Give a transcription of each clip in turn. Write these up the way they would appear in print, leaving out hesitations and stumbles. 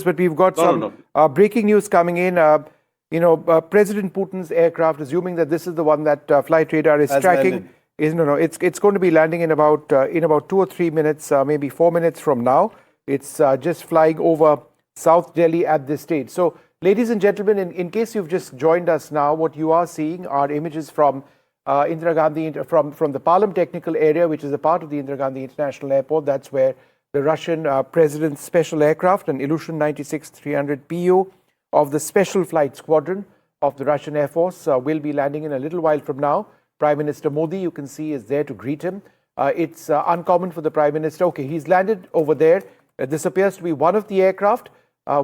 But we've got some breaking news coming in. President Putin's aircraft, assuming that this is the one that flight radar is tracking, it's going to be landing in about 2 or 3 minutes, maybe 4 minutes from now. It's just flying over South Delhi at this stage. So, ladies and gentlemen, in case you've just joined us now, what you are seeing are images from Indira Gandhi, from the Palam technical area, which is a part of the Indira Gandhi International Airport. That's where the Russian President's special aircraft, an Ilyushin 96-300 PU of the Special Flight Squadron of the Russian Air Force, will be landing in a little while from now. Prime Minister Modi, you can see, is there to greet him. It's uncommon for the Prime Minister. Okay, he's landed over there. This appears to be one of the aircraft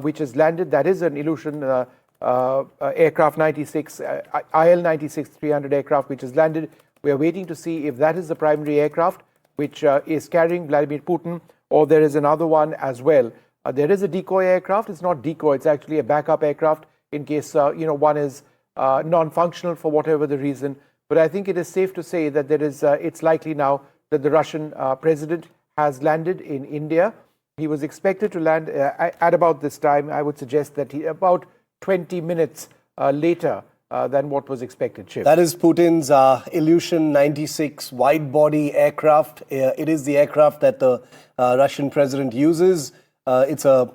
which has landed. That is an Ilyushin aircraft 96, IL-96-300 aircraft which has landed. We are waiting to see if that is the primary aircraft which is carrying Vladimir Putin, or there is another one as well. There is a decoy aircraft. It's not decoy. It's actually a backup aircraft in case one is non-functional for whatever the reason. But I think it is safe to say that there is. It's likely now that the Russian president has landed in India. He was expected to land at about this time. I would suggest that about 20 minutes later than what was expected. Shiv. That is Putin's Ilyushin 96 wide-body aircraft. It is the aircraft that the Russian president uses. It's a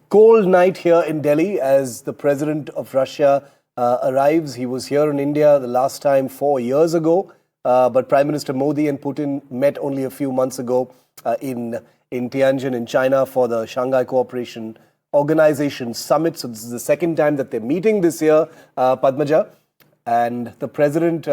cold night here in Delhi as the president of Russia arrives. He was here in India the last time 4 years ago, but Prime Minister Modi and Putin met only a few months ago in Tianjin in China for the Shanghai Cooperation Organization Summit. So this is the second time that they're meeting this year, Padmaja. And the president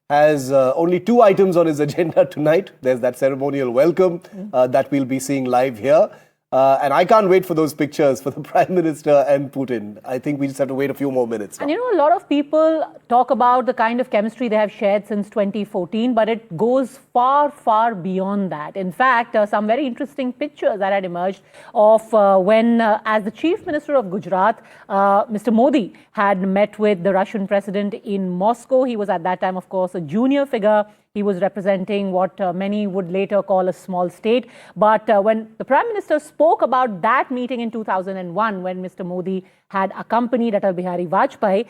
has only 2 items on his agenda tonight. There's that ceremonial welcome that we'll be seeing live here. And I can't wait for those pictures for the Prime Minister and Putin. I think we just have to wait a few more minutes now. And a lot of people talk about the kind of chemistry they have shared since 2014, but it goes far, far beyond that. In fact, some very interesting pictures that had emerged of when, as the Chief Minister of Gujarat, Mr. Modi had met with the Russian president in Moscow. He was at that time, of course, a junior figure. He was representing what many would later call a small state. But when the Prime Minister spoke about that meeting in 2001, when Mr. Modi had accompanied Atal Bihari Vajpayee,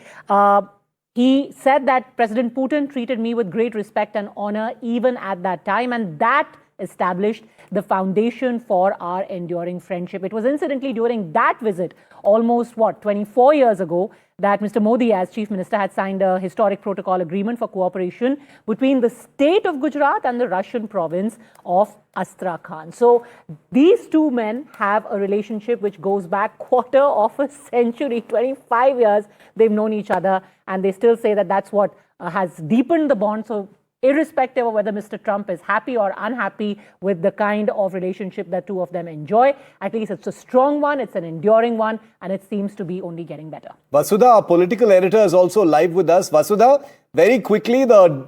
he said that President Putin treated me with great respect and honor even at that time. And that established the foundation for our enduring friendship. It was incidentally during that visit, almost 24 years ago, that Mr. Modi, as Chief Minister, had signed a historic protocol agreement for cooperation between the state of Gujarat and the Russian province of Astrakhan. So these two men have a relationship which goes back quarter of a century, 25 years they've known each other, and they still say that that's what has deepened the bond. So irrespective of whether Mr. Trump is happy or unhappy with the kind of relationship that two of them enjoy, at least it's a strong one, it's an enduring one, and it seems to be only getting better. Vasudha, our political editor, is also live with us. Vasudha, very quickly, we'll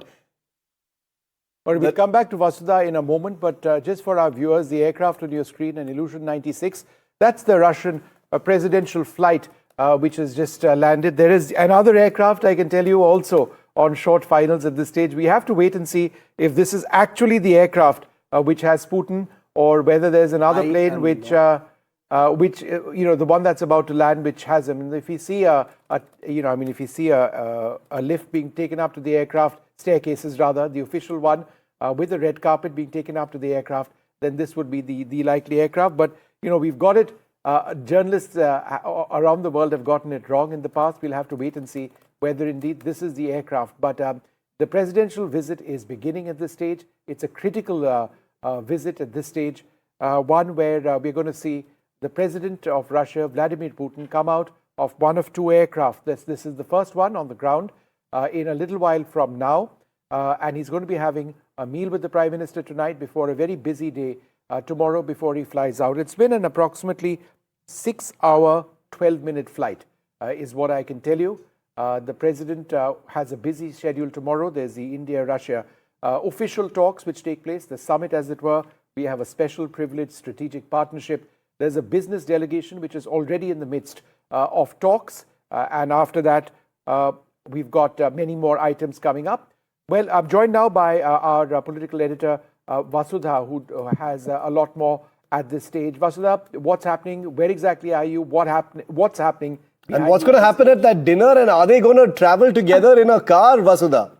come back to Vasudha in a moment, but just for our viewers, the aircraft on your screen, an Ilyushin 96, that's the Russian presidential flight which has just landed. There is another aircraft, I can tell you, also on short finals at this stage. We have to wait and see if this is actually the aircraft which has Putin, or whether there's another plane which the one that's about to land, which has him. And if you see a lift being taken up to the aircraft, staircases rather, the official one, with a red carpet being taken up to the aircraft, then this would be the likely aircraft. But we've got it. Journalists around the world have gotten it wrong in the past. We'll have to wait and see whether indeed this is the aircraft. But the presidential visit is beginning at this stage. It's a critical visit at this stage, one where we're going to see the president of Russia, Vladimir Putin, come out of one of 2 aircraft. This is the first one on the ground in a little while from now. And he's going to be having a meal with the Prime Minister tonight before a very busy day tomorrow before he flies out. It's been an approximately 6-hour, 12-minute flight, is what I can tell you. The president has a busy schedule tomorrow. There's the India-Russia official talks which take place, the summit as it were. We have a special privileged strategic partnership. There's a business delegation which is already in the midst of talks. And after that, we've got many more items coming up. Well, I'm joined now by our political editor, Vasudha, who has a lot more at this stage. Vasudha, what's happening? Where exactly are you? What's happening? And what's going to happen at that dinner? And are they going to travel together in a car, Vasudha?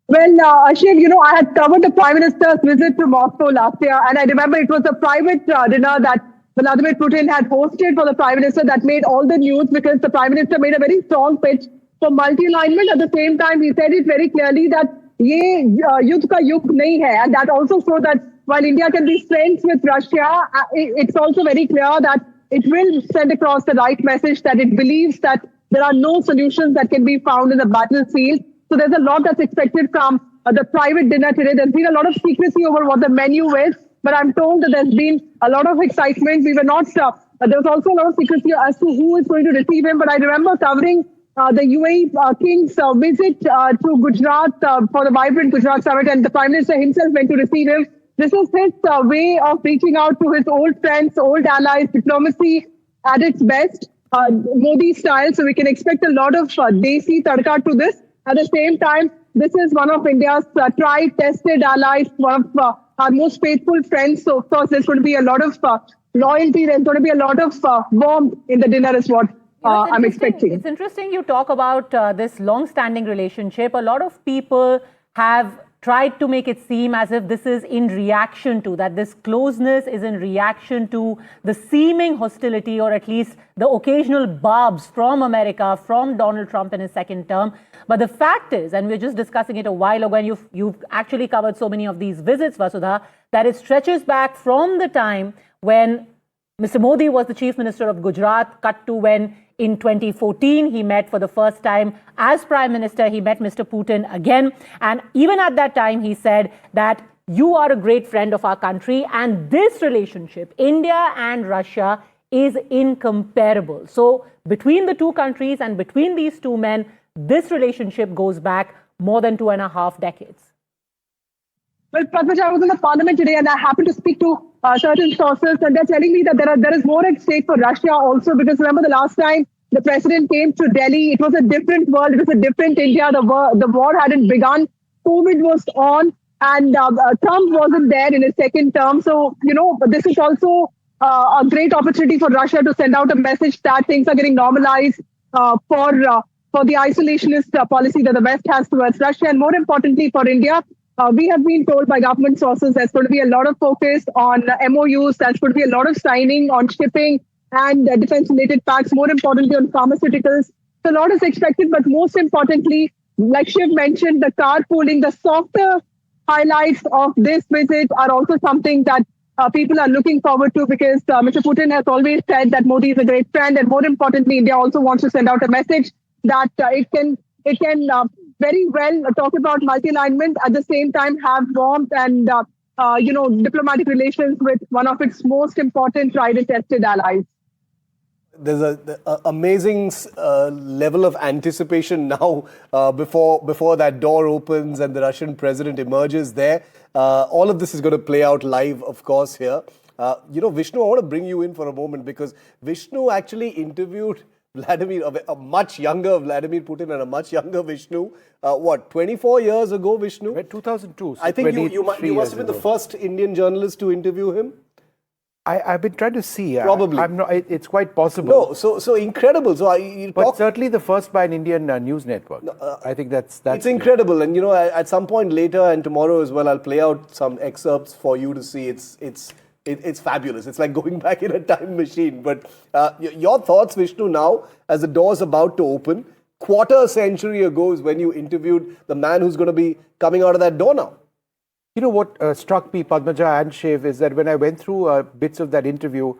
Well, Ashiv, I had covered the Prime Minister's visit to Moscow last year, and I remember it was a private dinner that Vladimir Putin had hosted for the Prime Minister that made all the news because the Prime Minister made a very strong pitch for multi-alignment. At the same time, he said it very clearly that ye yudh ka yug nahi hai, and that also showed that while India can be friends with Russia, it's also very clear that it will send across the right message that it believes that there are no solutions that can be found in the battlefield. So there's a lot that's expected from the private dinner today. There's been a lot of secrecy over what the menu is, but I'm told that there's been a lot of excitement. We were not, there was also a lot of secrecy as to who is going to receive him. But I remember covering the UAE King's visit to Gujarat for the Vibrant Gujarat Summit, and the Prime Minister himself went to receive him. This was his way of reaching out to his old friends, old allies, diplomacy at its best, Modi style. So we can expect a lot of desi tadka to this. At the same time, this is one of India's tried, tested allies, one of our most faithful friends. So, of course, there's going to be a lot of loyalty. There's going to be a lot of warmth in the dinner is what I'm expecting. It's interesting you talk about this long-standing relationship. A lot of people have tried to make it seem as if this is in reaction to, that this closeness is in reaction to the seeming hostility or at least the occasional barbs from America, from Donald Trump in his second term. But the fact is, and we were just discussing it a while ago, and you've actually covered so many of these visits, Vasudha, that it stretches back from the time when Mr. Modi was the Chief Minister of Gujarat, cut to when in 2014 he met for the first time as Prime Minister. He met Mr. Putin again. And even at that time, he said that you are a great friend of our country. And this relationship, India and Russia, is incomparable. So between the two countries and between these two men, this relationship goes back more than 2.5 decades. Well, Padmaja, I was in the parliament today and I happened to speak to certain sources, and they're telling me that there is more at stake for Russia also, because remember the last time the president came to Delhi, it was a different world, it was a different India. The war hadn't begun, COVID was on, and Trump wasn't there in his second term. So, this is also a great opportunity for Russia to send out a message that things are getting normalized for the isolationist policy that the West has towards Russia, and more importantly for India. We have been told by government sources there's going to be a lot of focus on MOUs, there's going to be a lot of signing on shipping and defense-related pacts, more importantly on pharmaceuticals. So a lot is expected, but most importantly, like Shiv mentioned, the carpooling, the softer highlights of this visit are also something that people are looking forward to, because Mr. Putin has always said that Modi is a great friend, and more importantly, India also wants to send out a message that it can very well talk about multi-alignment, at the same time have warmth and diplomatic relations with one of its most important tried and tested allies. There's an amazing level of anticipation now before that door opens and the Russian president emerges there. All of this is going to play out live, of course, here. Vishnu, I want to bring you in for a moment, because Vishnu actually interviewed a much younger Vladimir Putin and a much younger Vishnu, 24 years ago, Vishnu? 2002. So I think you must have been the first Indian journalist to interview him. I've been trying to see. Probably. I'm not, it's quite possible. No, so incredible. So but certainly the first by an Indian news network. I think that's it's incredible. And at some point later and tomorrow as well, I'll play out some excerpts for you to see. It's fabulous. It's like going back in a time machine. But your thoughts, Vishnu, now as the door's about to open. Quarter century ago is when you interviewed the man who's going to be coming out of that door now. You know what struck me, Padmaja and Shiv, is that when I went through bits of that interview,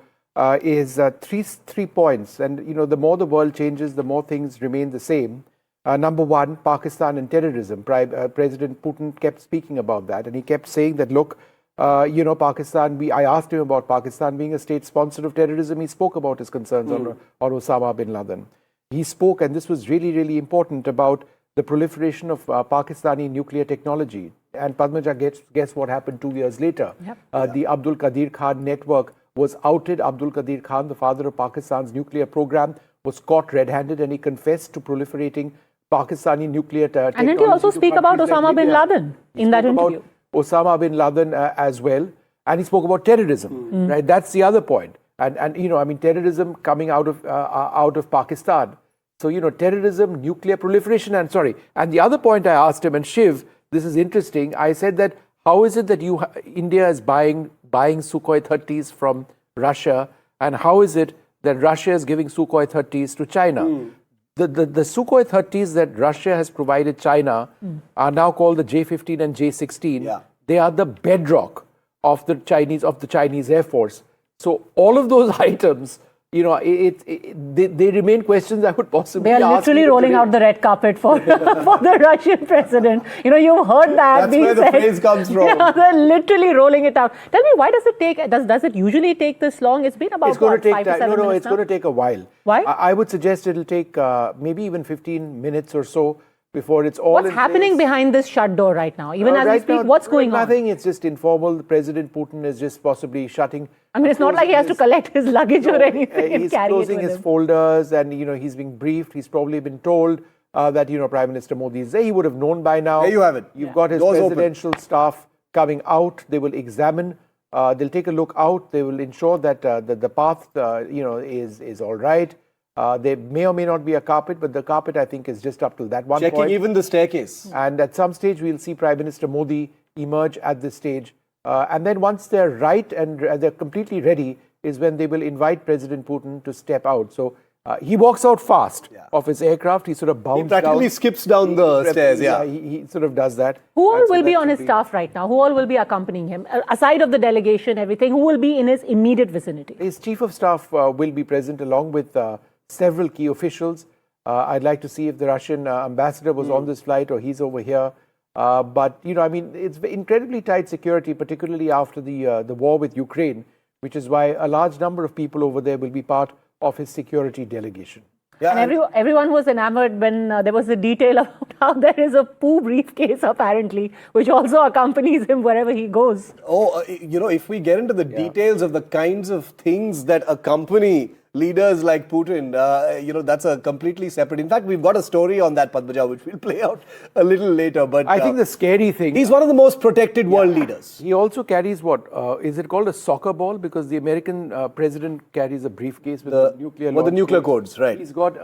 is three points. And, the more the world changes, the more things remain the same. Number one, Pakistan and terrorism. President Putin kept speaking about that. And he kept saying that, look, Pakistan, I asked him about Pakistan being a state sponsor of terrorism. He spoke about his concerns on Osama bin Laden. He spoke, and this was really, really important, about the proliferation of Pakistani nuclear technology. And Padmaja, guess what happened 2 years later? Yep. The Abdul Qadir Khan network was outed. Abdul Qadir Khan, the father of Pakistan's nuclear program, was caught red-handed, and he confessed to proliferating Pakistani nuclear technology. And didn't he also speak about Osama bin Laden in that interview? Osama bin Laden as well. And he spoke about terrorism, right? That's the other point. And you know, I mean, terrorism coming out of Pakistan. So, you know, terrorism, nuclear proliferation, and the other point I asked him, and Shiv, this is interesting. I said that how is it that India is buying Sukhoi 30s from Russia, and how is it that Russia is giving Sukhoi 30s to China? The Sukhoi 30s that Russia has provided China are now called the J-15 and J-16. Yeah. They are the bedrock of the Chinese Air Force. So all of those items, you know, they remain questions I would possibly ask. They are literally rolling out the red carpet for the Russian president. You know, you've heard that That's where the phrase comes from. Yeah, they're literally rolling it out. Tell me, why does it take? Does it usually take this long? It's been about It's going to take 5 to 7 time. No, minutes it's now? going to take a while. Why? I would suggest it'll take maybe even 15 minutes or so before it's all What's in happening place. behind this shut door right now? Even as we Right speak, now, what's going on? Nothing. It's just informal. President Putin is just possibly shutting. I mean, it's not like he has to collect his luggage or anything and He's carry it closing with his him. folders, and you know he's being briefed. He's probably been told that you know Prime Minister Modi is there. He would have known by now. There you have it. You've got his Doors open. presidential staff coming out. They will examine. They'll take a look out. They will ensure that the path you know is all right. There may or may not be a carpet, but the carpet I think is just up till that one Checking point. even the staircase. And at some stage, we'll see Prime Minister Modi emerge at this stage. And then once they're right and they're completely ready, is when they will invite President Putin to step out. So he walks out fast of his aircraft. He sort of bounds He practically down. skips down the stairs, yeah. He sort of does that. Who all And so will be that on should his staff right now? Who all will be accompanying him? Aside of the delegation, everything, who will be in his immediate vicinity? His chief of staff will be present along with several key officials. I'd like to see if the Russian ambassador was on this flight or he's over here. But, you know, I mean, it's incredibly tight security, particularly after the war with Ukraine, which is why a large number of people over there will be part of his security delegation. Yeah, And everyone was enamored when there was a detail about how there is a poo briefcase, apparently, which also accompanies him wherever he goes. you know, if we get into the details of the kinds of things that accompany leaders like Putin, you know, that's a completely separate. In fact, we've got a story on that, Padmaja, which we'll play out a little later. But I think the scary thing... he's one of the most protected world leaders. He also carries what? Is it called a soccer ball? Because the American president carries a briefcase with the nuclear launch the nuclear codes, right. He's got,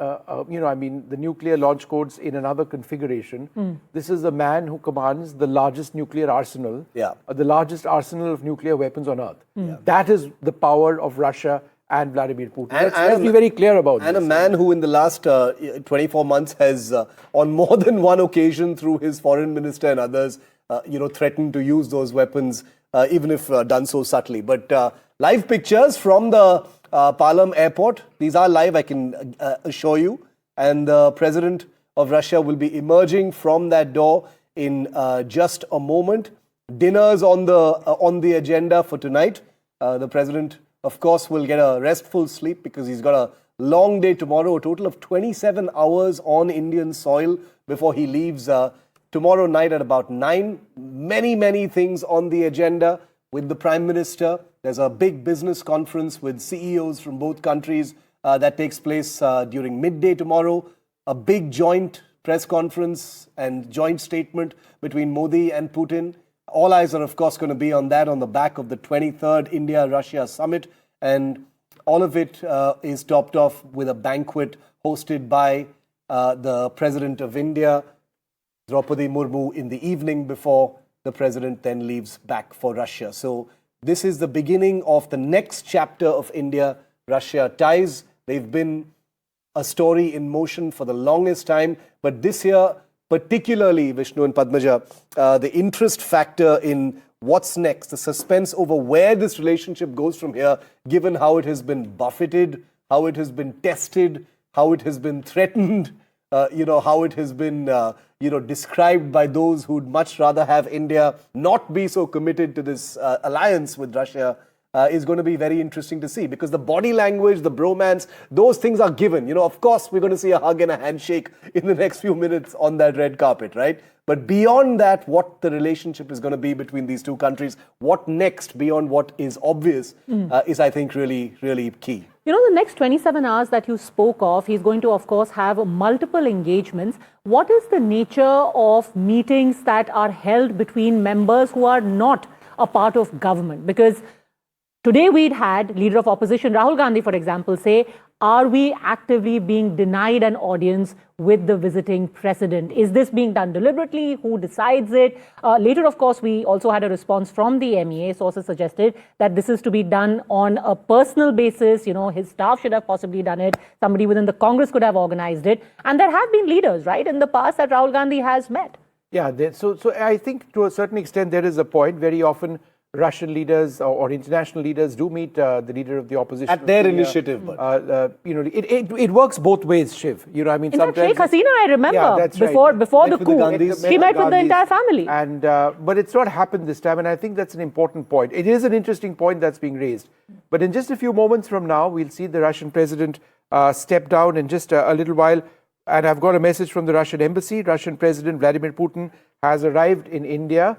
you know, I mean, the nuclear launch codes in another configuration. This is a man who commands the largest nuclear arsenal, the largest arsenal of nuclear weapons on earth. That is the power of Russia and Vladimir Putin. Let's be very clear about this. And a man who in the last 24 months has, on more than one occasion through his foreign minister and others, you know, threatened to use those weapons, even if done so subtly. But live pictures from the Palam airport. These are live, I can assure you. And the president of Russia will be emerging from that door in just a moment. Dinner's on the agenda for tonight. The president, of course, will get a restful sleep because he's got a long day tomorrow, a total of 27 hours on Indian soil before he leaves tomorrow night at about 9. Many, many things on the agenda with the Prime Minister. There's a big business conference with CEOs from both countries that takes place during midday tomorrow. A big joint press conference and joint statement between Modi and Putin. All eyes are, of course, going to be on that on the back of the 23rd India-Russia summit. And all of it is topped off with a banquet hosted by the President of India, Droupadi Murmu, in the evening before the President then leaves back for Russia. So this is the beginning of the next chapter of India-Russia ties. They've been a story in motion for the longest time. But this year, particularly, Vishnu and Padmaja, the interest factor in what's next, the suspense over where this relationship goes from here, given how it has been buffeted, how it has been tested, how it has been threatened, you know, how it has been, you know, described by those who'd much rather have India not be so committed to this alliance with Russia, is going to be very interesting to see, because the body language, the bromance, those things are given. You know, of course, we're going to see a hug and a handshake in the next few minutes on that red carpet, right? But beyond that, what the relationship is going to be between these two countries, what next beyond what is obvious, is, I think, really, really key. You know, the next 27 hours that you spoke of, he's going to, of course, have multiple engagements. What is the nature of meetings that are held between members who are not a part of government? Because today we'd had leader of opposition Rahul Gandhi, for example, say, are we actively being denied an audience with the visiting president? Is this being done deliberately? Who decides it? Later, of course, we also had a response from the MEA. Sources suggested that this is to be done on a personal basis. You know, his staff should have possibly done it. Somebody within the Congress could have organized it. And there have been leaders, right, in the past that Rahul Gandhi has met. Yeah, so I think to a certain extent there is a point. Very often Russian leaders or international leaders do meet the leader of the opposition at their initiative. You know, it works both ways, Shiv. You know, I mean, in fact, sometimes Sheikh Hasina, I remember, yeah, that's before right. the coup, she met with the entire family. And but it's not happened this time, and I think that's an important point. It is an interesting point that's being raised. But in just a few moments from now, we'll see the Russian president step down in just a little while. And I've got a message from the Russian embassy. Russian President Vladimir Putin has arrived in India.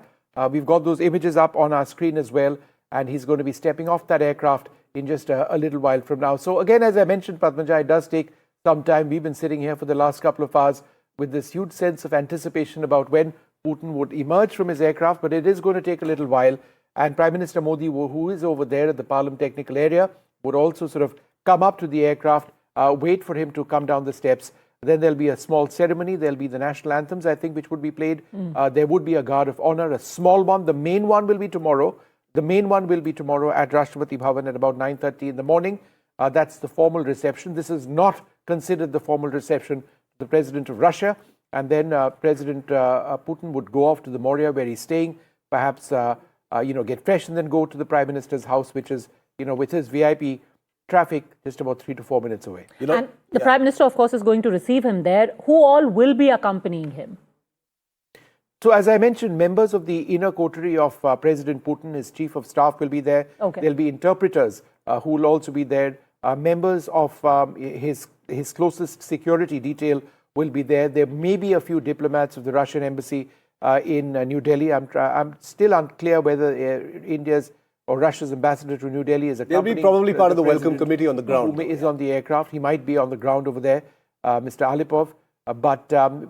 We've got those images up on our screen as well, and he's going to be stepping off that aircraft in just a little while from now. So again, as I mentioned, Padmaja, it does take some time. We've been sitting here for the last couple of hours with this huge sense of anticipation about when Putin would emerge from his aircraft, but it is going to take a little while. And Prime Minister Modi, who is over there at the Palam technical area, would also sort of come up to the aircraft, wait for him to come down the steps. Then there'll be a small ceremony. There'll be the national anthems, I think, which would be played. There would be a guard of honor, a small one. The main one will be tomorrow. The main one will be tomorrow at Rashtrapati Bhavan at about 9:30 in the morning. That's the formal reception. This is not considered the formal reception to the President of Russia. And then President Putin would go off to the Moria where he's staying, perhaps, get fresh and then go to the Prime Minister's house, which is, with his VIP traffic just about 3 to 4 minutes away. And the Prime Minister, of course, is going to receive him there. Who all will be accompanying him? So, as I mentioned, members of the inner coterie of President Putin, his chief of staff, will be there. Okay. There'll be interpreters who will also be there. Members of his closest security detail will be there. There may be a few diplomats of the Russian embassy in New Delhi. I'm still unclear whether India's or Russia's ambassador to New Delhi is accompanying. He'll be probably part of the welcome committee on the ground. Who is on the aircraft. He might be on the ground over there, Mr. Alipov.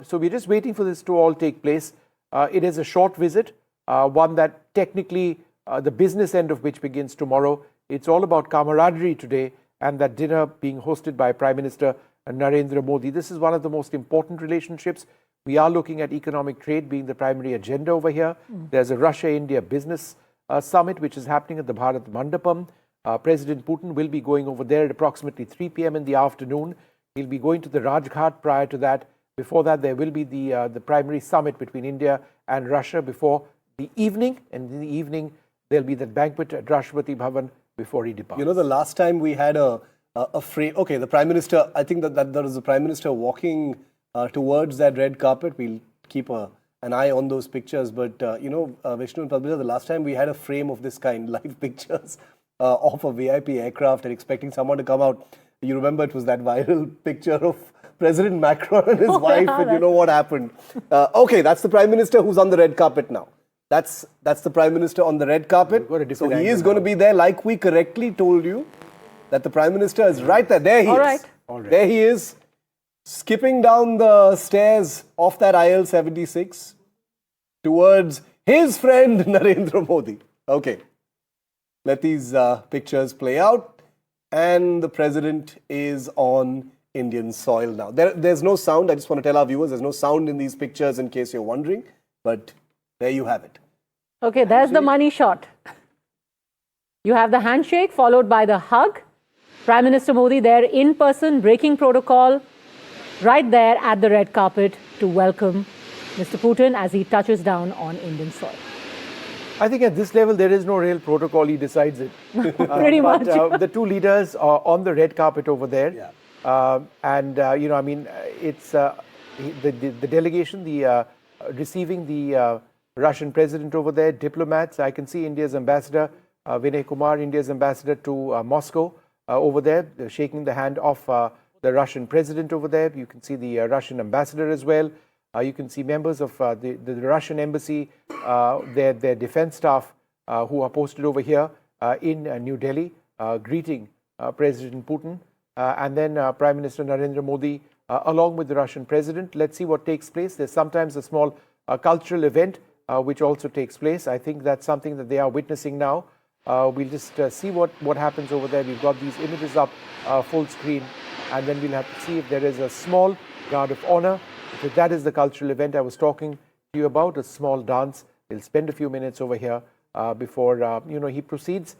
So we're just waiting for this to all take place. It is a short visit, one that technically the business end of which begins tomorrow. It's all about camaraderie today and that dinner being hosted by Prime Minister Narendra Modi. This is one of the most important relationships. We are looking at economic trade being the primary agenda over here. There's a Russia-India business summit which is happening at the Bharat Mandapam. President Putin will be going over there at approximately 3 p.m. in the afternoon. He'll be going to the Rajghat prior to that. Before that, there will be the primary summit between India and Russia before the evening. And in the evening, there'll be that banquet at Rashtrapati Bhavan before he departs. The last time we had a frame, okay, the Prime Minister, I think that there was the Prime Minister walking towards that red carpet. We'll keep an eye on those pictures. But, Vishnu and Padmaja, the last time we had a frame of this kind, live pictures of a VIP aircraft and expecting someone to come out. You remember it was that viral picture of President Macron and his wife, and you know what happened. Okay, that's the Prime Minister who's on the red carpet now. That's the Prime Minister on the red carpet. So he is going to be there, like we correctly told you, that the Prime Minister is right there. There he is. All right. There he is, skipping down the stairs off that IL-76 towards his friend Narendra Modi. Okay, let these pictures play out. And the President is on Indian soil now. There's no sound. I just want to tell our viewers there's no sound in these pictures in case you're wondering. But there you have it. Okay, there's the money shot. You have the handshake followed by the hug. Prime Minister Modi there in person, breaking protocol, right there at the red carpet to welcome Mr. Putin as he touches down on Indian soil. I think at this level, there is no real protocol. He decides it. Pretty much. The two leaders are on the red carpet over there. Yeah. It's the delegation, receiving the Russian president over there, diplomats. I can see India's ambassador, Vinay Kumar, India's ambassador to Moscow over there, shaking the hand of the Russian president over there. You can see the Russian ambassador as well. You can see members of the Russian embassy, their defense staff who are posted over here in New Delhi, greeting President Putin. And then Prime Minister Narendra Modi, along with the Russian president. Let's see what takes place. There's sometimes a small cultural event which also takes place. I think that's something that they are witnessing now. We'll just see what happens over there. We've got these images up full screen, and then we'll have to see if there is a small guard of honor. If that is the cultural event I was talking to you about, a small dance. We'll spend a few minutes over here before he proceeds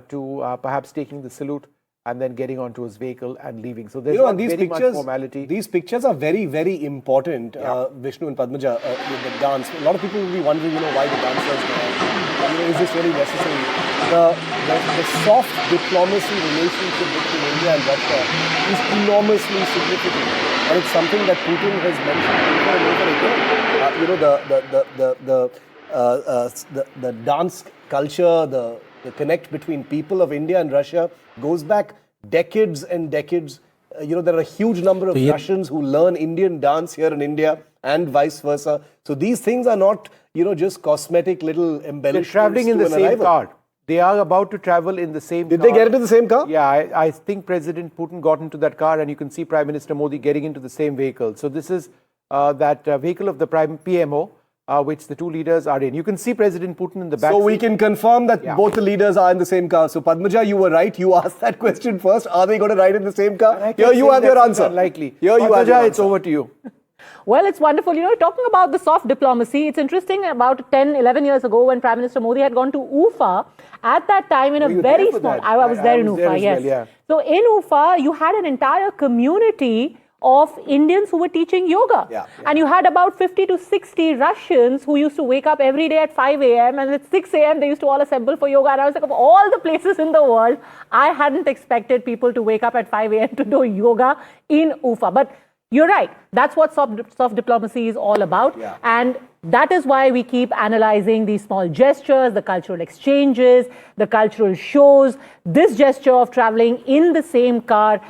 to perhaps taking the salute and then getting onto his vehicle and leaving. So there's not very much formality. These pictures are very, very important, Vishnu and Padmaja, with the dance. A lot of people will be wondering, why the dancers there. Is this really necessary? The soft diplomacy relationship between India and Russia is enormously significant. And it's something that Putin has mentioned over and again. The dance culture, the connect between people of India and Russia goes back decades and decades. There are a huge number of Russians who learn Indian dance here in India and vice versa. So these things are not, just cosmetic little embellishments. They're traveling in the same car. They are about to travel in the same car. Did they get into the same car? Yeah, I think President Putin got into that car, and you can see Prime Minister Modi getting into the same vehicle. So this is that vehicle of the PMO. Which the two leaders are in. You can see President Putin in the back. So we can confirm that both the leaders are in the same car. So Padmaja, you were right. You asked that question first. Are they going to ride in the same car? Here you have your answer. Unlikely. Here you have your answer. It's over to you. Well, it's wonderful. Talking about the soft diplomacy, it's interesting. About 10, 11 years ago, when Prime Minister Modi had gone to Ufa, at that time in a very small... I was there in Ufa, yes. Well, yeah. So in Ufa, you had an entire community of Indians who were teaching yoga. And you had about 50 to 60 Russians who used to wake up every day at 5 a.m. and at 6 a.m. they used to all assemble for yoga. And I was like, of all the places in the world, I hadn't expected people to wake up at 5 a.m. to do yoga in Ufa. But you're right. That's what soft diplomacy is all about. And that is why we keep analyzing these small gestures, the cultural exchanges, the cultural shows. This gesture of traveling in the same car,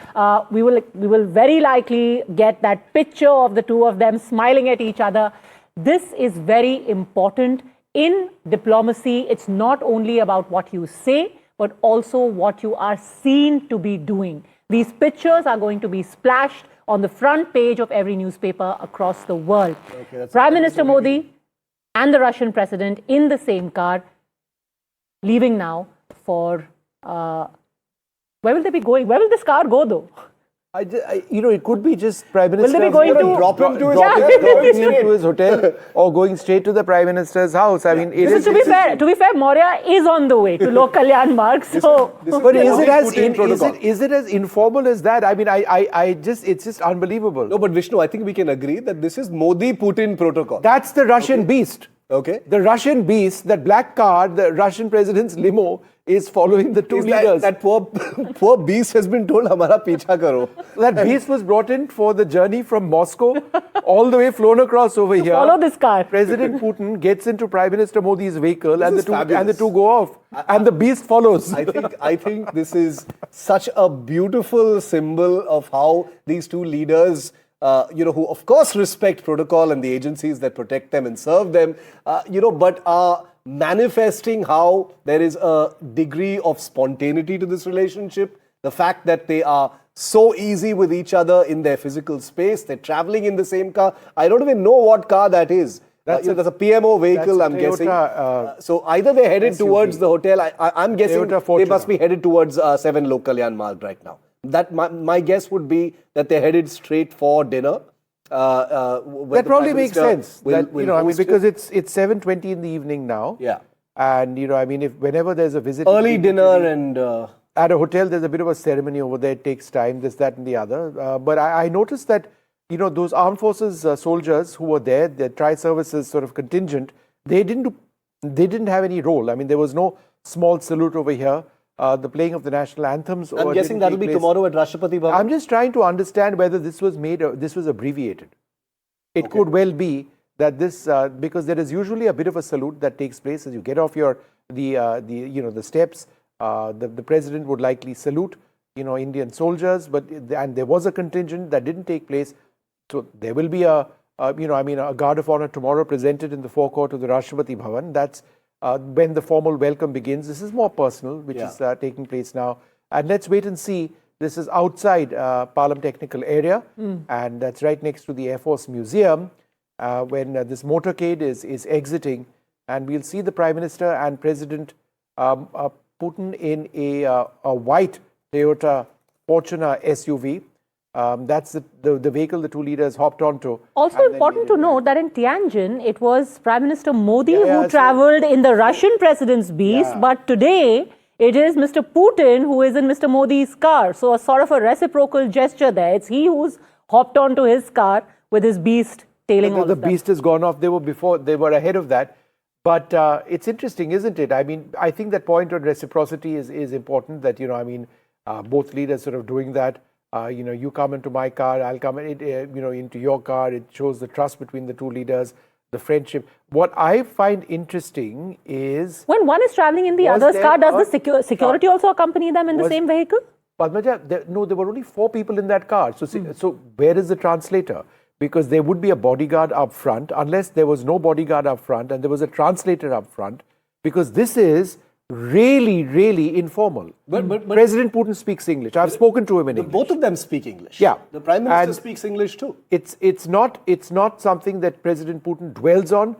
we will very likely get that picture of the two of them smiling at each other. This is very important. In diplomacy, it's not only about what you say, but also what you are seen to be doing. These pictures are going to be splashed on the front page of every newspaper across the world. Prime Minister Modi and the Russian president in the same car, leaving now for... where will they be going? Where will this car go, though? It could be just Prime Minister... Will they be going to... Drop him to his hotel or going straight to the Prime Minister's house. I mean, it is... To be fair, Maurya is on the way to Lok Kalyan Marg. But is it as informal as that? I mean, it's just unbelievable. No, but Vishnu, I think we can agree that this is Modi-Putin protocol. That's the Russian beast. Okay. The Russian beast, that black car, the Russian president's limo, is following the two leaders. That poor beast has been told, "Hamara picha karo." That beast was brought in for the journey from Moscow, all the way flown across over here. Follow this car. President Putin gets into Prime Minister Modi's vehicle, and the two go off, and the beast follows. I think this is such a beautiful symbol of how these two leaders, who of course respect protocol and the agencies that protect them and serve them, but are manifesting how there is a degree of spontaneity to this relationship. The fact that they are so easy with each other in their physical space, they're traveling in the same car. I don't even know what car that is. That's a PMO vehicle, I'm guessing. So either they're headed towards the hotel. I'm guessing they must be headed towards 7 Lok Kalyan Marg right now. That my guess would be that they're headed straight for dinner. That probably makes sense. Because it's 7:20 in the evening now. Yeah. And whenever there's a visit, early dinner and at a hotel, there's a bit of a ceremony over there. It takes time, this, that, and the other. But I noticed that those armed forces soldiers who were there, the tri-services sort of contingent, they didn't have any role. I mean, there was no small salute over here. The playing of the national anthems. I'm guessing that'll be tomorrow at Rashtrapati Bhavan. I'm just trying to understand whether this was abbreviated. It could well be that this, because there is usually a bit of a salute that takes place as you get off the steps. The president would likely salute, Indian soldiers, and there was a contingent that didn't take place. So there will be a guard of honor tomorrow presented in the forecourt of the Rashtrapati Bhavan. That's when the formal welcome begins. This is more personal, which is taking place now. And let's wait and see. This is outside Palam Technical Area, and that's right next to the Air Force Museum. When this motorcade is exiting and we'll see the Prime Minister and President Putin in a white Toyota Fortuner SUV. That's the vehicle the two leaders hopped onto. Also important to note that in Tianjin, it was Prime Minister Modi who so- travelled in the Russian president's beast, but today it is Mr. Putin who is in Mr. Modi's car. So a sort of a reciprocal gesture there. It's he who's hopped onto his car with his beast tailing all The of them. beast has gone off. They were ahead of that. But it's interesting, isn't it? I mean, I think that point on reciprocity is important, that, both leaders sort of doing that. You come into my car, I'll come into your car. It shows the trust between the two leaders, the friendship. What I find interesting is... When one is travelling in the Was other's there car, does a- the security also accompany them in the same vehicle? Padmaja, there were only 4 people in that car. So where is the translator? Because there would be a bodyguard up front, unless there was no bodyguard up front and there was a translator up front, because this is really, really informal. But President Putin speaks English. I've spoken to him in English. both of them speak English. Yeah. The Prime Minister And speaks English too. It's not something that President Putin dwells on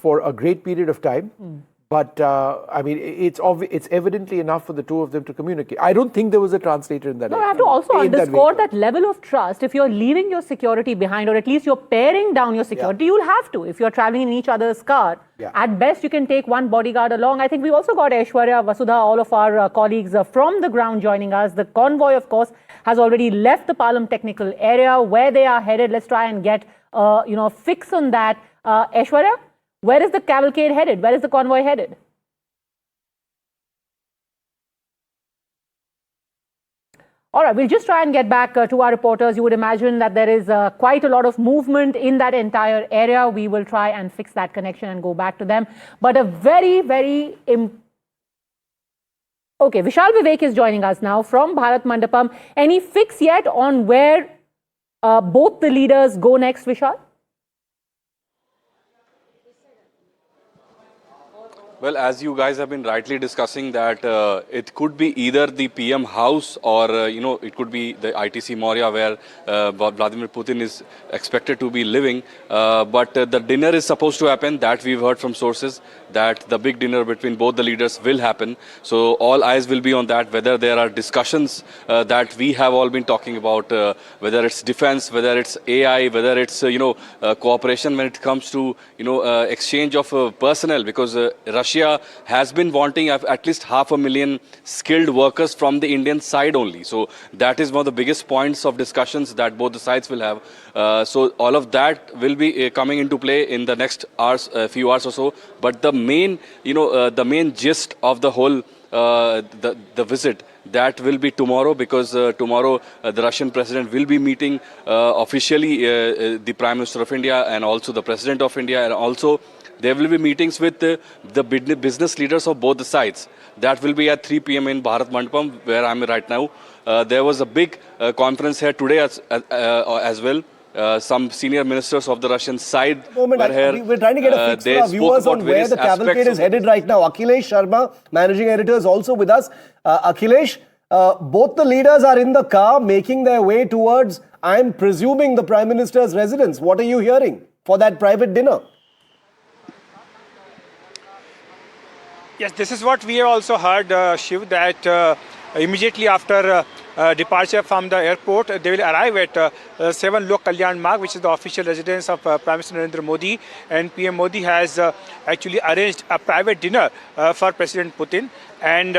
for a great period of time. But I mean, it's evidently enough for the two of them to communicate. I don't think there was a translator in that. No, I have to also in that underscore vehicle. that level of trust. If you're leaving your security behind, or at least you're paring down your security, you'll have to. If you're traveling in each other's car, at best you can take one bodyguard along. I think we've also got Aishwarya, Vasudha, all of our colleagues from the ground joining us. The convoy, of course, has already left the Palam technical area. Where they are headed, let's try and get a fix on that. Aishwarya, where is the cavalcade headed? Where is the convoy headed? All right, we'll just try and get back to our reporters. You would imagine that there is quite a lot of movement in that entire area. We will try and fix that connection and go back to them. But a very, very... Okay, Vishal Vivek is joining us now from Bharat Mandapam. Any fix yet on where both the leaders go next, Vishal? Well, as you guys have been rightly discussing that it could be either the PM House or, it could be the ITC Moria where Vladimir Putin is expected to be living. But the dinner is supposed to happen. That we've heard from sources that the big dinner between both the leaders will happen. So all eyes will be on that, whether there are discussions that we have all been talking about, whether it's defense, whether it's AI, whether it's, cooperation when it comes to, exchange of personnel, because Russia has been wanting at least 500,000 skilled workers from the Indian side only. So that is one of the biggest points of discussions that both the sides will have. So all of that will be coming into play in the next hours, few hours or so. But the main, the main gist of the whole the visit, that will be tomorrow, because tomorrow the Russian president will be meeting officially the Prime Minister of India and also the President of India, and also there will be meetings with the business leaders of both the sides. That will be at 3 p.m. in Bharat Mandapam, where I am right now. There was a big conference here today as well. Some senior ministers of the Russian side were here. We're trying to get a fix for our viewers on where the cavalcade is headed right now. Akhilesh Sharma, managing editor, is also with us. Akhilesh, both the leaders are in the car making their way towards, I'm presuming, the Prime Minister's residence. What are you hearing for that private dinner? Yes, this is what we have also heard, Shiv, that immediately after departure from the airport, they will arrive at 7 Lok Kalyan Marg, which is the official residence of Prime Minister Narendra Modi. And PM Modi has actually arranged a private dinner for President Putin. And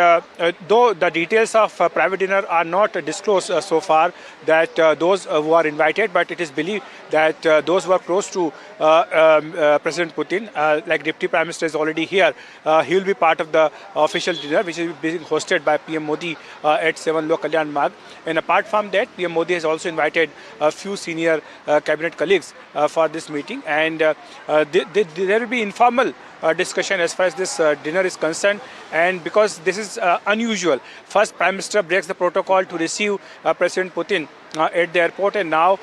though the details of private dinner are not disclosed so far, that those who are invited, but it is believed that those who are close to President Putin, like Deputy Prime Minister is already here, he will be part of the official dinner, which is being hosted by PM Modi at 7 Lok Kalyan Marg. And apart from that, PM Modi has also invited a few senior cabinet colleagues for this meeting. And there will be informal discussion as far as this dinner is concerned, and because this is unusual. First, Prime Minister breaks the protocol to receive President Putin at the airport, and now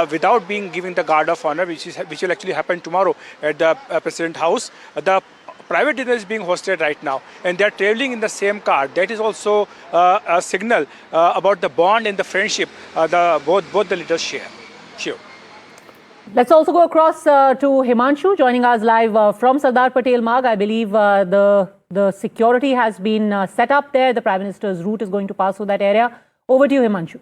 without being given the guard of honor, which will actually happen tomorrow at the President House, the private dinner is being hosted right now, and they are traveling in the same car. That is also a signal about the bond and the friendship both the leaders share. Sure. Let's also go across to Himanshu, joining us live from Sardar Patel Marg. I believe the security has been set up there. The Prime Minister's route is going to pass through that area. Over to you, Himanshu.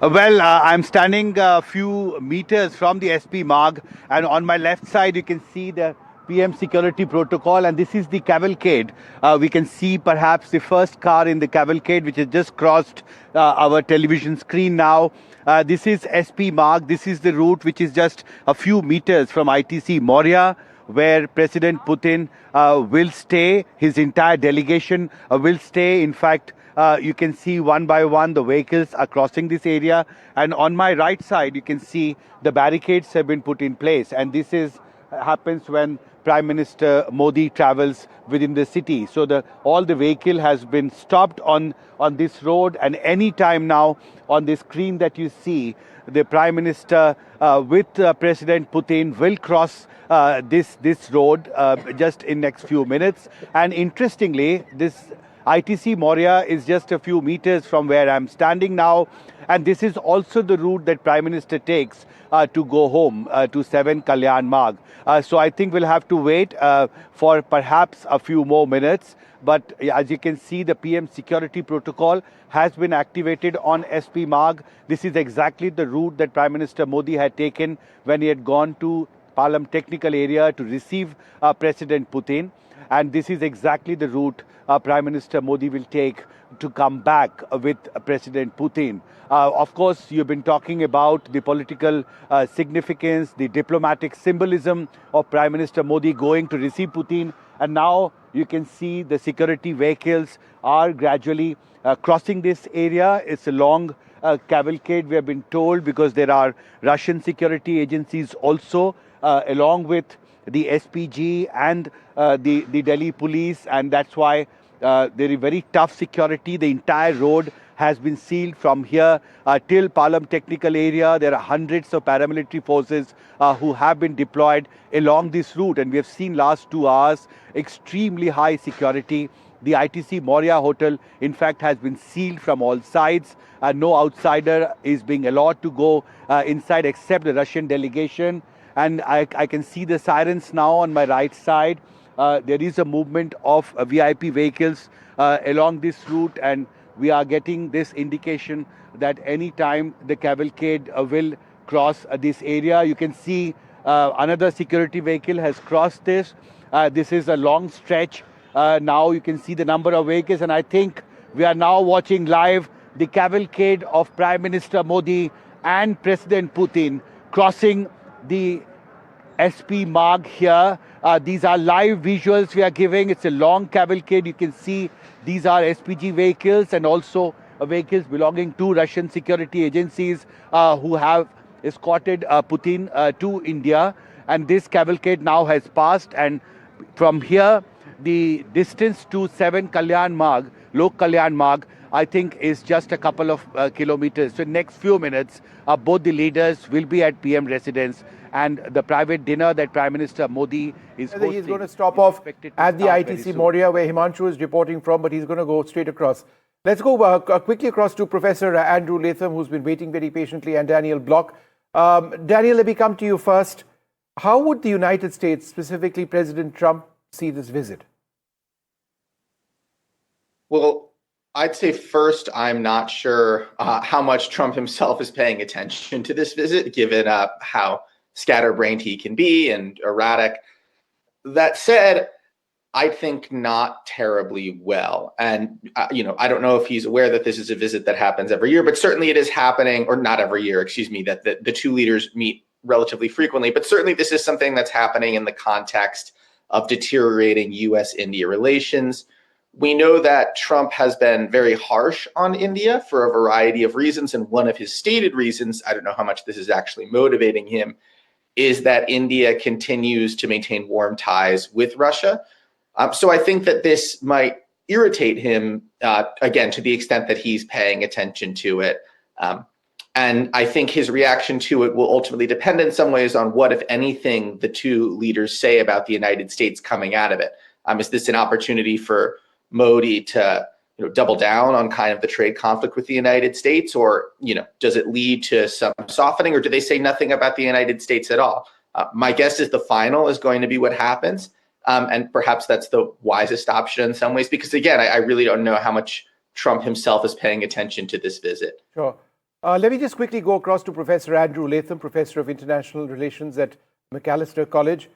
Well, I'm standing a few meters from the SP Marg, and on my left side you can see the PM security protocol, and this is the cavalcade. We can see perhaps the first car in the cavalcade, which has just crossed our television screen now. This is SP Marg. This is the route which is just a few meters from ITC Moria, where President Putin will stay. His entire delegation will stay. In fact, you can see one by one the vehicles are crossing this area, and on my right side you can see the barricades have been put in place, and this happens when Prime Minister Modi travels within the city. So all the vehicle has been stopped on this road, and any time now on the screen that you see, the Prime Minister with President Putin will cross this road just in next few minutes. And interestingly, this ITC Moria is just a few meters from where I'm standing now, and this is also the route that Prime Minister takes to go home to 7 Kalyan Marg. So I think we'll have to wait for perhaps a few more minutes. But as you can see, the PM security protocol has been activated on SP Marg. This is exactly the route that Prime Minister Modi had taken when he had gone to Palam technical area to receive President Putin. And this is exactly the route Prime Minister Modi will take to come back with President Putin. Of course, you've been talking about the political significance, the diplomatic symbolism of Prime Minister Modi going to receive Putin. And now you can see the security vehicles are gradually crossing this area. It's a long cavalcade, we have been told, because there are Russian security agencies also along with the SPG and the Delhi police, and that's why there is very tough security. The entire road has been sealed from here till Palam technical area. There are hundreds of paramilitary forces who have been deployed along this route, and we have seen last 2 hours extremely high security. The ITC Moria hotel, in fact, has been sealed from all sides. No outsider is being allowed to go inside except the Russian delegation. And I can see the sirens now on my right side. There is a movement of VIP vehicles along this route, and we are getting this indication that any time the cavalcade will cross this area. You can see another security vehicle has crossed this. This is a long stretch. Now you can see the number of vehicles, and I think we are now watching live the cavalcade of Prime Minister Modi and President Putin crossing the SP Marg here. These are live visuals we are giving. It's a long cavalcade. You can see these are SPG vehicles and also vehicles belonging to Russian security agencies who have escorted Putin to India. And this cavalcade now has passed, and from here the distance to 7 Kalyan Marg, Lok Kalyan Marg, I think is just a couple of kilometers. So in next few minutes, both the leaders will be at PM residence, and the private dinner that Prime Minister Modi is hosting. He's going to stop off at the ITC Moria, where Himanshu is reporting from, but he's going to go straight across. Let's go quickly across to Professor Andrew Latham, who's been waiting very patiently, and Daniel Block. Daniel, let me come to you first. How would the United States, specifically President Trump, see this visit? Well, I'd say first, I'm not sure how much Trump himself is paying attention to this visit, given how scatterbrained he can be and erratic. That said, I think not terribly well. And, I don't know if he's aware that this is a visit that happens every year, but certainly it is happening, or not every year, excuse me, that the two leaders meet relatively frequently. But certainly this is something that's happening in the context of deteriorating U.S.-India relations. We know that Trump has been very harsh on India for a variety of reasons. And one of his stated reasons, I don't know how much this is actually motivating him, is that India continues to maintain warm ties with Russia. So I think that this might irritate him, again, to the extent that he's paying attention to it. And I think his reaction to it will ultimately depend in some ways on what, if anything, the two leaders say about the United States coming out of it. Is this an opportunity for Modi to double down on kind of the trade conflict with the United States, or does it lead to some softening, or do they say nothing about the United States at all? My guess is the final is going to be what happens, and perhaps that's the wisest option in some ways, because again, I really don't know how much Trump himself is paying attention to this visit. Sure. Let me just quickly go across to Professor Andrew Latham, Professor of International Relations at Macalester College.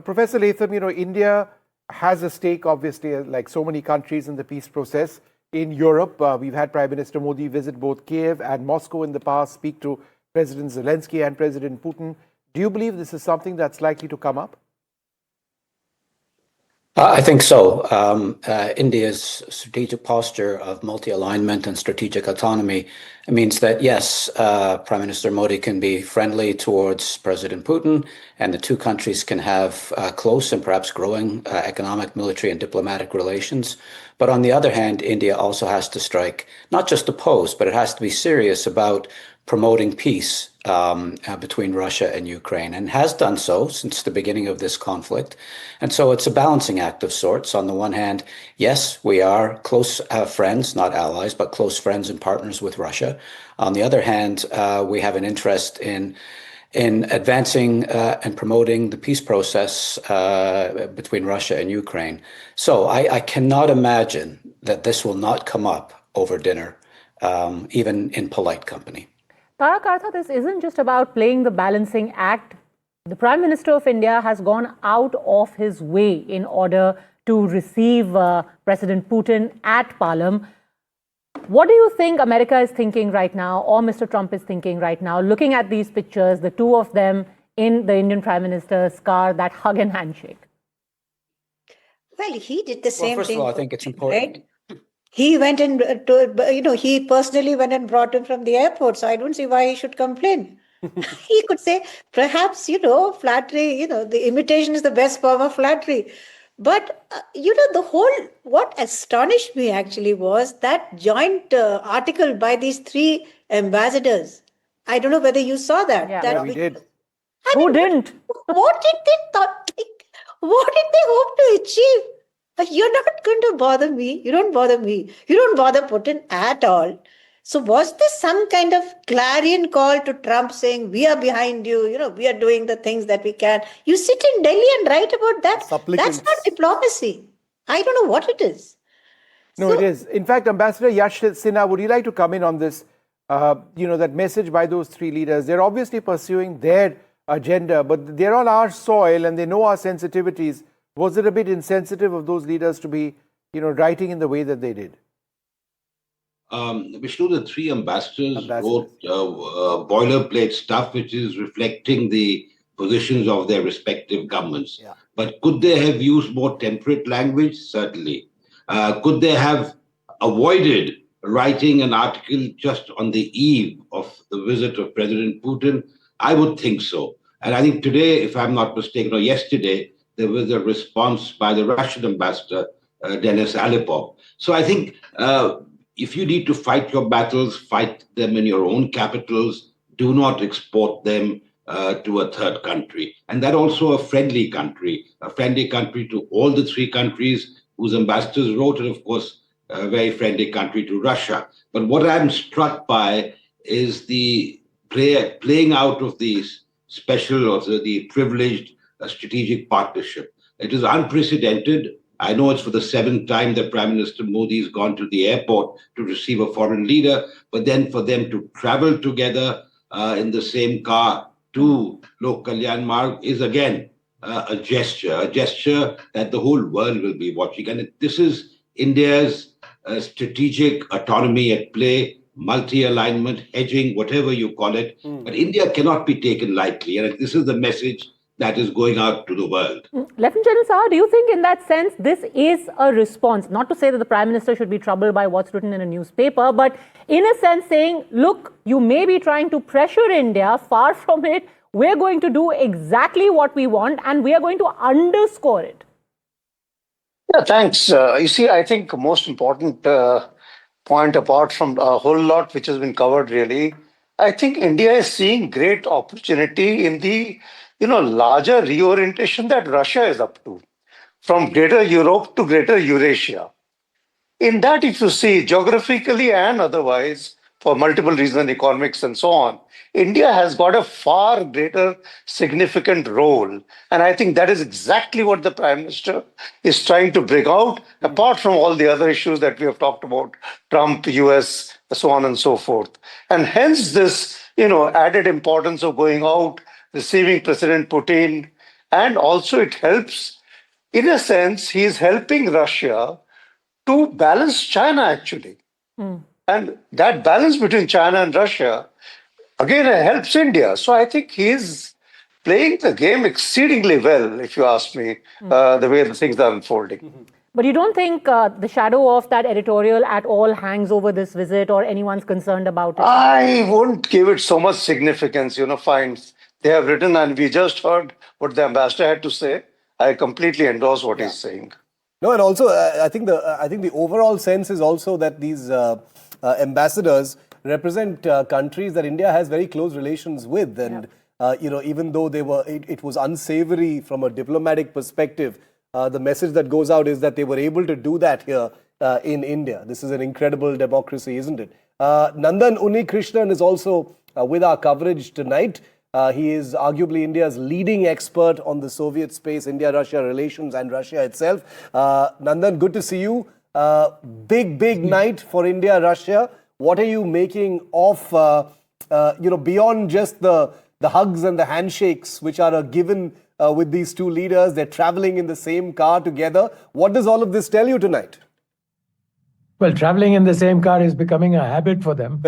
Professor Latham, India has a stake, obviously, like so many countries in the peace process. In Europe, we've had Prime Minister Modi visit both Kiev and Moscow in the past, speak to President Zelensky and President Putin. Do you believe this is something that's likely to come up? I think so. India's strategic posture of multi-alignment and strategic autonomy means that, yes, Prime Minister Modi can be friendly towards President Putin, and the two countries can have close and perhaps growing economic, military, and diplomatic relations. But on the other hand, India also has to strike not just a pose, but it has to be serious about promoting peace between Russia and Ukraine, and has done so since the beginning of this conflict. And so it's a balancing act of sorts. On the one hand, yes, we are close friends, not allies, but close friends and partners with Russia. On the other hand, we have an interest in advancing and promoting the peace process between Russia and Ukraine. So I cannot imagine that this will not come up over dinner, even in polite company. Tarak Artha, this isn't just about playing the balancing act. The Prime Minister of India has gone out of his way in order to receive President Putin at Palam. What do you think America is thinking right now, or Mr. Trump is thinking right now, looking at these pictures, the two of them in the Indian Prime Minister's car, that hug and handshake? Well, he did the same thing. First of all, I think it's important. Right? He went and, he personally went and brought him from the airport. So I don't see why he should complain. He could say, perhaps, flattery, the imitation is the best form of flattery. But, what astonished me actually was that joint article by these three ambassadors. I don't know whether you saw that. Yeah, we did. Who didn't? What did they hope to achieve? You're not going to bother me. You don't bother me. You don't bother Putin at all. So was this some kind of clarion call to Trump saying, we are behind you, we are doing the things that we can. You sit in Delhi and write about that. Supplicants. That's not diplomacy. I don't know what it is. No, it is. In fact, Ambassador Yash Sinha, would you like to come in on this? That message by those three leaders. They're obviously pursuing their agenda, but they're on our soil and they know our sensitivities. Was it a bit insensitive of those leaders to be, writing in the way that they did? Vishnu, the three ambassadors wrote boilerplate stuff, which is reflecting the positions of their respective governments. Yeah. But could they have used more temperate language? Certainly. Could they have avoided writing an article just on the eve of the visit of President Putin? I would think so. And I think today, if I'm not mistaken, or yesterday, there was a response by the Russian ambassador, Denis Alipov. So I think if you need to fight your battles, fight them in your own capitals. Do not export them to a third country. And that also a friendly country to all the three countries whose ambassadors wrote, and of course, a very friendly country to Russia. But what I'm struck by is the playing out of these special or the privileged strategic partnership. It is unprecedented. I know it's for the seventh time that Prime Minister Modi has gone to the airport to receive a foreign leader, but then for them to travel together in the same car to Lok Kalyan Marg is again a gesture that the whole world will be watching. And this is India's strategic autonomy at play, multi-alignment, hedging, whatever you call it. But India cannot be taken lightly. And this is the message that is going out to the world. Lieutenant General Saha, do you think in that sense this is a response? Not to say that the Prime Minister should be troubled by what's written in a newspaper, but in a sense saying, look, you may be trying to pressure India, far from it. We're going to do exactly what we want and we are going to underscore it. Yeah, thanks. You see, I think most important point apart from a whole lot which has been covered really, I think India is seeing great opportunity in the larger reorientation that Russia is up to, from Greater Europe to Greater Eurasia. In that, if you see geographically and otherwise, for multiple reasons, economics and so on, India has got a far greater significant role. And I think that is exactly what the Prime Minister is trying to bring out, apart from all the other issues that we have talked about, Trump, US, so on and so forth. And hence this, added importance of going out, receiving President Putin, and also it helps, in a sense, he is helping Russia to balance China actually. And that balance between China and Russia, again, helps India. So I think he's playing the game exceedingly well, if you ask me, the way the things are unfolding. But you don't think the shadow of that editorial at all hangs over this visit, or anyone's concerned about it? I wouldn't give it so much significance, fine. They have written, and we just heard what the ambassador had to say. I completely endorse what he's saying. No, and also I think the overall sense is also that these ambassadors represent countries that India has very close relations with, and even though it was unsavory from a diplomatic perspective, the message that goes out is that they were able to do that here in India. This is an incredible democracy, isn't it? Nandan Unnikrishnan is also with our coverage tonight. He is arguably India's leading expert on the Soviet space, India-Russia relations and Russia itself. Nandan, good to see you. Big night for India-Russia. What are you making of, beyond just the hugs and the handshakes, which are a given with these two leaders? They're traveling in the same car together. What does all of this tell you tonight? Well, traveling in the same car is becoming a habit for them.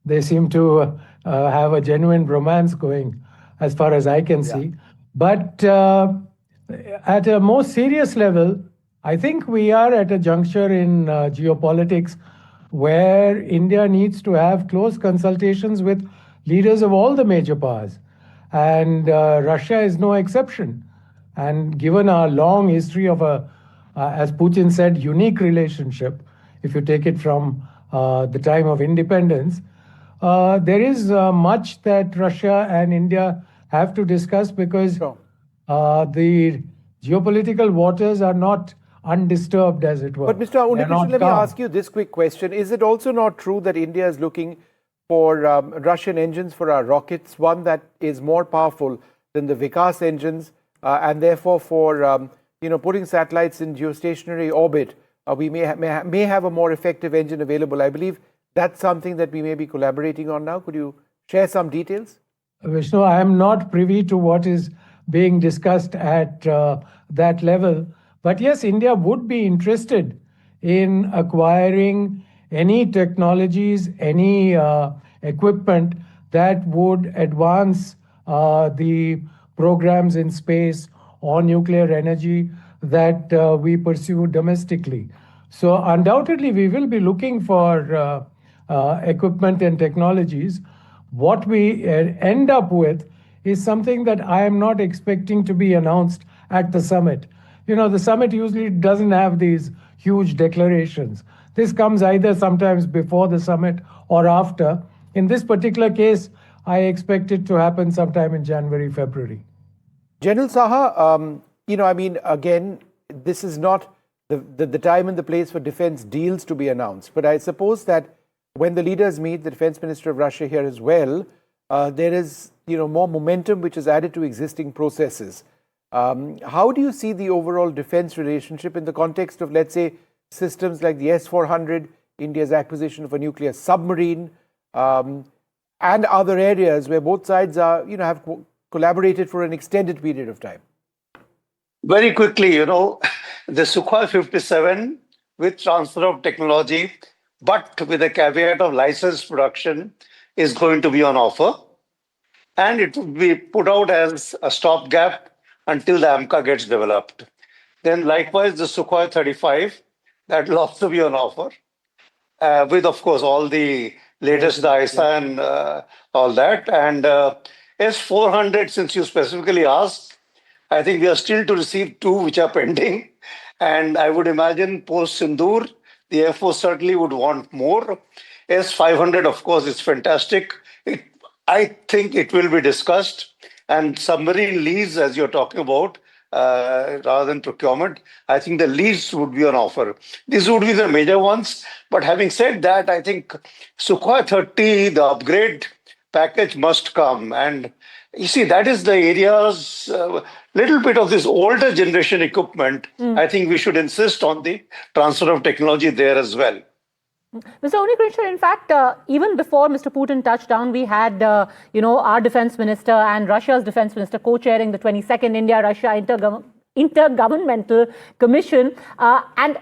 They seem to have a genuine romance going, as far as I can see. But at a more serious level, I think we are at a juncture in geopolitics where India needs to have close consultations with leaders of all the major powers. And Russia is no exception. And given our long history of as Putin said, unique relationship, if you take it from the time of independence, there is much that Russia and India have to discuss, because the geopolitical waters are not undisturbed, as it were. But Mr. Unnikrishnan, let me ask you this quick question. Is it also not true that India is looking for Russian engines for our rockets, one that is more powerful than the Vikas engines, and therefore for putting satellites in geostationary orbit, we may have a more effective engine available? I believe that's something that we may be collaborating on now. Could you share some details? Vishnu, I am not privy to what is being discussed at that level. But yes, India would be interested in acquiring any technologies, any equipment that would advance the programs in space or nuclear energy that we pursue domestically. So undoubtedly, we will be looking for equipment and technologies. What we end up with is something that I am not expecting to be announced at the summit. The summit usually doesn't have these huge declarations. This comes either sometimes before the summit or after. In this particular case, I expect it to happen sometime in January, February. General Saha, again, this is not the time and the place for defense deals to be announced. But I suppose that when the leaders meet, the defense minister of Russia here as well, there is more momentum which is added to existing processes. How do you see the overall defense relationship in the context of, let's say, systems like the S-400, India's acquisition of a nuclear submarine, and other areas where both sides are, have collaborated for an extended period of time? Very quickly, the Sukhoi 57 with transfer of technology, but with a caveat of licensed production, is going to be on offer. And it will be put out as a stopgap until the AMCA gets developed. Then likewise, the Sukhoi 35, that will also be on offer, with, of course, all the latest ISA and all that. And S-400, since you specifically asked, I think we are still to receive 2 which are pending. And I would imagine post-Sindoor, the Air Force certainly would want more. S-500, of course, is fantastic. I think it will be discussed. And submarine lease, as you're talking about, rather than procurement. I think the leads would be on offer. These would be the major ones. But having said that, I think Sukhoi 30, the upgrade package must come. And you see, that is the areas, little bit of this older generation equipment. I think we should insist on the transfer of technology there as well. Mr. Unikrishnan, in fact, even before Mr. Putin touched down, we had, our defense minister and Russia's defense minister co-chairing the 22nd India-Russia Intergovernmental Commission. And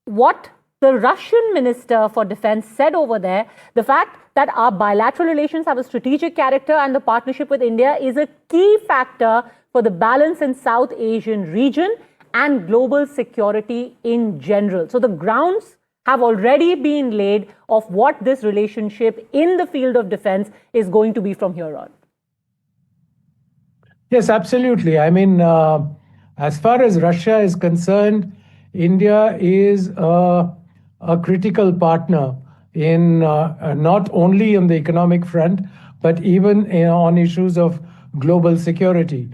what the Russian Minister for Defense said over there, the fact that our bilateral relations have a strategic character and the partnership with India is a key factor for the balance in South Asian region and global security in general. So the grounds have already been laid of what this relationship in the field of defense is going to be from here on. Yes, absolutely. I mean, as far as Russia is concerned, India is a critical partner in not only on the economic front, but even on issues of global security.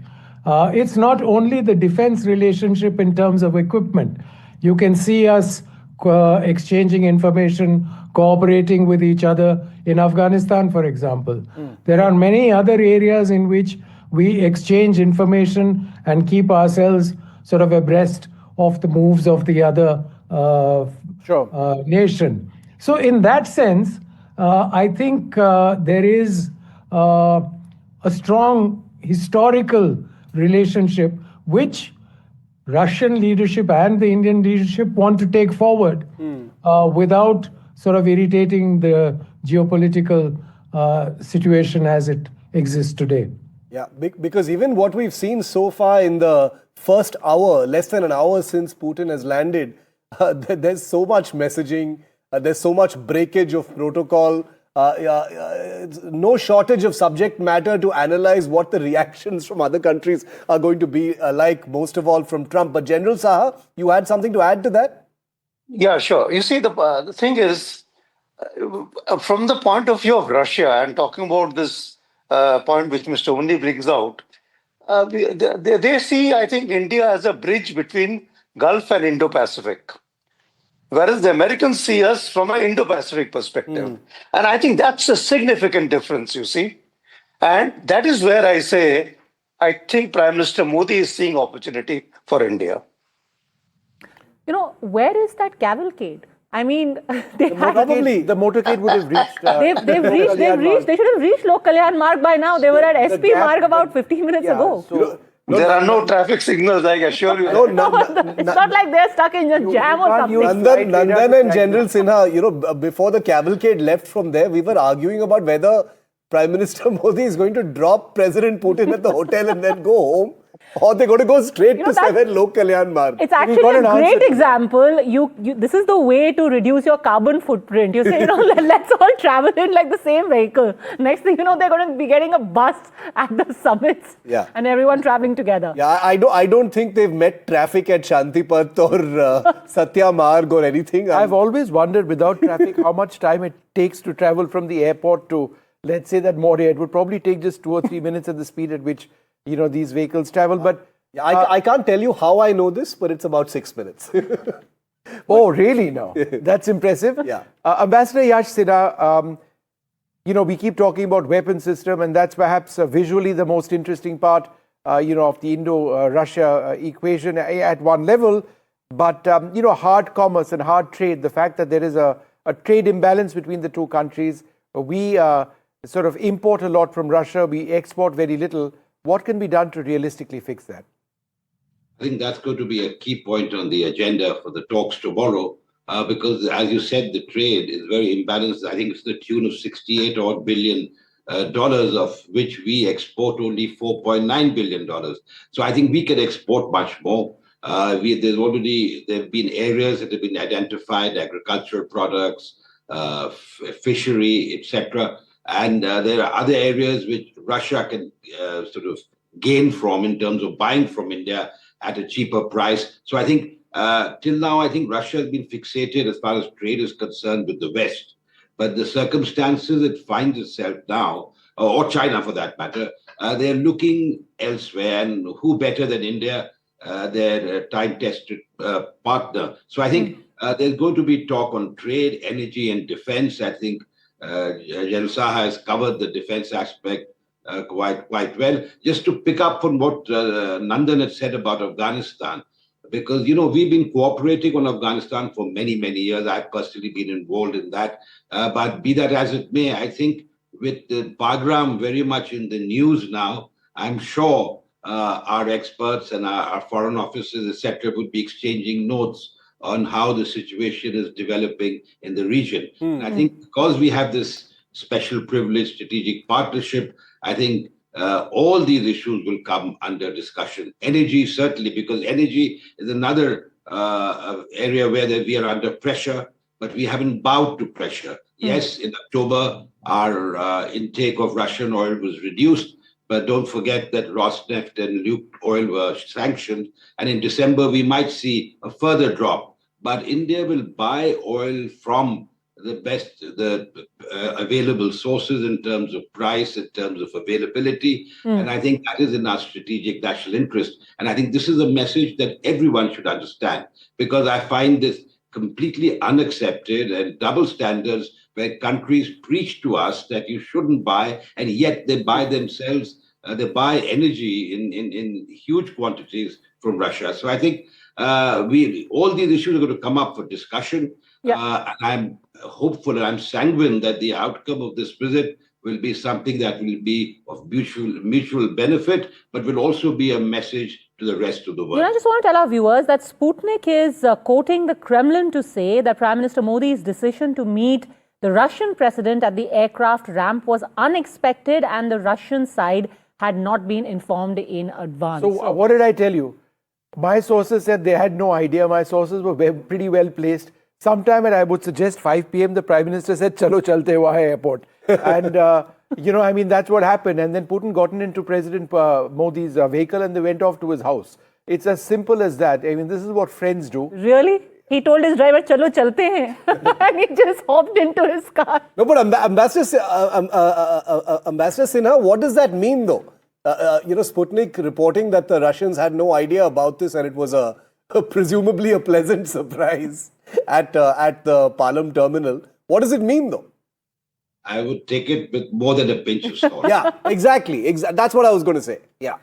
It's not only the defense relationship in terms of equipment. You can see us exchanging information, cooperating with each other in Afghanistan, for example. There are many other areas in which we exchange information and keep ourselves sort of abreast of the moves of the other nation. So in that sense, I think there is a strong historical relationship which Russian leadership and the Indian leadership want to take forward without sort of irritating the geopolitical situation as it exists today. Yeah, because even what we've seen so far in the first hour, less than an hour since Putin has landed, there's so much messaging, there's so much breakage of protocol, no shortage of subject matter to analyze what the reactions from other countries are going to be like, most of all from Trump. But General Saha, you had something to add to that? Yeah, sure. You see, the thing is, from the point of view of Russia, and talking about this point which Mr. Undi brings out, they see, I think, India as a bridge between Gulf and Indo-Pacific. Whereas the Americans see us from an Indo-Pacific perspective. And I think that's a significant difference, you see. And that is where I say, I think Prime Minister Modi is seeing opportunity for India. You know, where is that cavalcade? I mean, probably the motorcade would have reached. They should have reached Lok Kalyan Marg by now. They were at SP Marg about 15 minutes ago. So, there are no traffic signals, I assure you. It's not like they're stuck in a jam or something. Nandan and General Sinha, before the cavalcade left from there, we were arguing about whether Prime Minister Modi is going to drop President Putin at the hotel and then go home, or they're going to go straight to 7 Lok Kalyan Marg. It's actually a great example. This is the way to reduce your carbon footprint. You say, let's all travel in like the same vehicle. Next thing you know, they're going to be getting a bus at the summits and everyone traveling together. Yeah, I don't think they've met traffic at Shantipat or Satya Marg or anything. I've always wondered, without traffic, how much time it takes to travel from the airport to, let's say, that Moria. It would probably take just 2 or 3 minutes at the speed at which these vehicles travel. But I can't tell you how I know this, but it's about 6 minutes. Oh, really? No, that's impressive. Yeah. Ambassador Yash Sinha, we keep talking about weapon system, and that's perhaps visually the most interesting part, of the Indo-Russia equation at one level. But hard commerce and hard trade, the fact that there is a trade imbalance between the two countries, we sort of import a lot from Russia, we export very little. What can be done to realistically fix that? I think that's going to be a key point on the agenda for the talks tomorrow, because, as you said, the trade is very imbalanced. I think it's the tune of $68 odd billion, of which we export only $4.9 billion. So I think we can export much more. There have been areas that have been identified, agricultural products, fishery, etc. And there are other areas which Russia can sort of gain from in terms of buying from India at a cheaper price. So I think till now, I think Russia has been fixated as far as trade is concerned with the West. But the circumstances it finds itself now, or China for that matter, they're looking elsewhere. And who better than India their time-tested partner. So I think there's going to be talk on trade, energy, and defense. I think General Saha has covered the defense aspect quite well. Just to pick up on what Nandan had said about Afghanistan, because, you know, we've been cooperating on Afghanistan for many, many years. I've personally been involved in that. But be that as it may, I think with the Bagram very much in the news now, I'm sure our experts and our foreign officers, etc., would be exchanging notes on how the situation is developing in the region. And I think because we have this special privilege strategic partnership, I think all these issues will come under discussion. Energy, certainly, because energy is another area where we are under pressure, but we haven't bowed to pressure. Yes, in October, our intake of Russian oil was reduced, but don't forget that Rosneft and Lukoil were sanctioned. And in December, we might see a further drop. But India will buy oil from the available sources in terms of price, in terms of availability. And I think that is in our strategic national interest. And I think this is a message that everyone should understand, because I find this completely unaccepted and double standards where countries preach to us that you shouldn't buy, and yet they buy themselves, they buy energy in huge quantities from Russia. So I think all these issues are going to come up for discussion. And I'm hopeful and I'm sanguine that the outcome of this visit will be something that will be of mutual benefit, but will also be a message to the rest of the world. You know, I just want to tell our viewers that Sputnik is quoting the Kremlin to say that Prime Minister Modi's decision to meet the Russian president at the aircraft ramp was unexpected and the Russian side had not been informed in advance. So what did I tell you? My sources said they had no idea. My sources were pretty well placed. Sometime, and I would suggest 5 p.m., the Prime Minister said, "Chalo chalte wahan airport." And, you know, I mean, that's what happened. And then Putin got into President Modi's vehicle and they went off to his house. It's as simple as that. I mean, this is what friends do. Really? He told his driver, "Chalo chalte hain." And he just hopped into his car. No, but Ambassador Sinha, what does that mean, though? You know, Sputnik reporting that the Russians had no idea about this and it was presumably a pleasant surprise at the Palam terminal. What does it mean, though? I would take it with more than a pinch of salt. Yeah, exactly. That's what I was going to say. Yeah.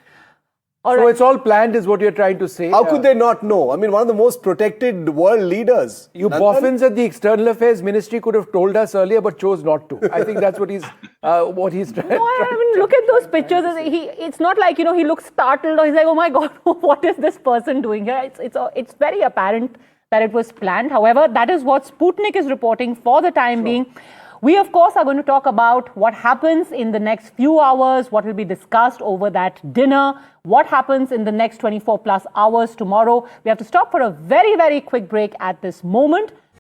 So it's all planned is what you're trying to say. How could they not know? I mean, one of the most protected world leaders. You boffins at the External Affairs Ministry could have told us earlier, but chose not to. I think that's what he's trying. No, I mean, look at those pictures. It's not like, you know, he looks startled or he's like, "Oh my God, what is this person doing here?" It's very apparent that it was planned. However, that is what Sputnik is reporting for the time being. We, of course, are going to talk about what happens in the next few hours, what will be discussed over that dinner, what happens in the next 24 plus hours tomorrow. We have to stop for a very, very quick break at this moment.